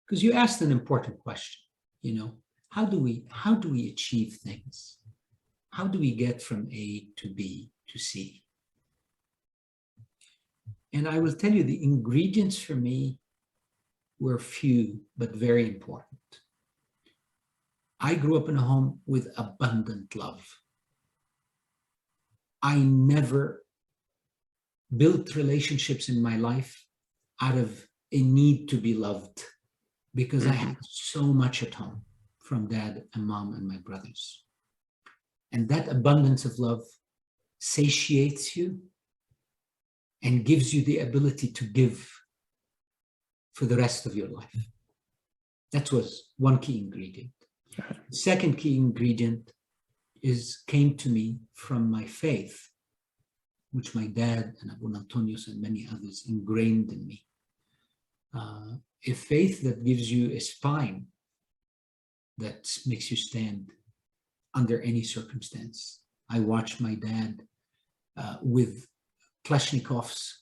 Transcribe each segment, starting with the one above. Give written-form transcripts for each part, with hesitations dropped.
because you asked an important question, you know, how do we achieve things? How do we get from A to B to C? And I will tell you, the ingredients for me were few, but very important. I grew up in a home with abundant love. I never built relationships in my life out of a need to be loved, because I had so much at home from dad and mom and my brothers. And that abundance of love satiates you and gives you the ability to give for the rest of your life. That was one key ingredient. The second key ingredient came to me from my faith, which my dad and Abu Antonius and many others ingrained in me. A faith that gives you a spine that makes you stand under any circumstance. I watched my dad with Kalashnikovs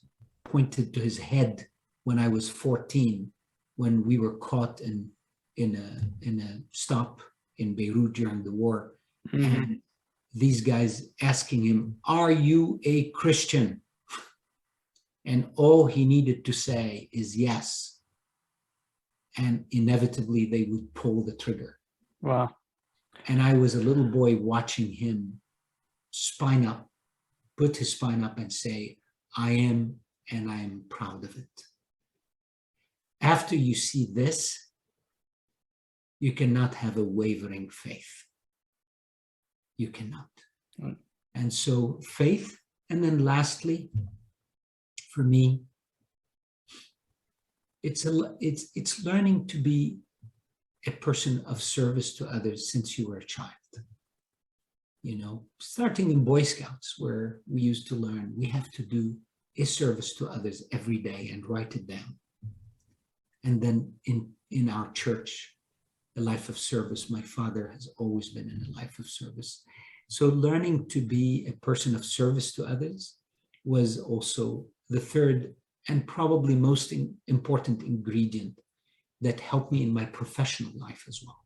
pointed to his head when I was 14, when we were caught in a stop in Beirut during the war. And these guys asking him, "Are you a Christian?" And all he needed to say is yes. And inevitably they would pull the trigger. Wow. And I was a little boy watching him spine up, put his spine up and say, "I am, and I am proud of it." After you see this, you cannot have a wavering faith. You cannot. Right. And so faith, and then lastly, for me, it's learning to be a person of service to others since you were a child. You know, starting in Boy Scouts, where we used to learn we have to do a service to others every day and write it down. And then in our church, a life of service. My father has always been in a life of service. So learning to be a person of service to others was also the third and probably most important ingredient that helped me in my professional life as well.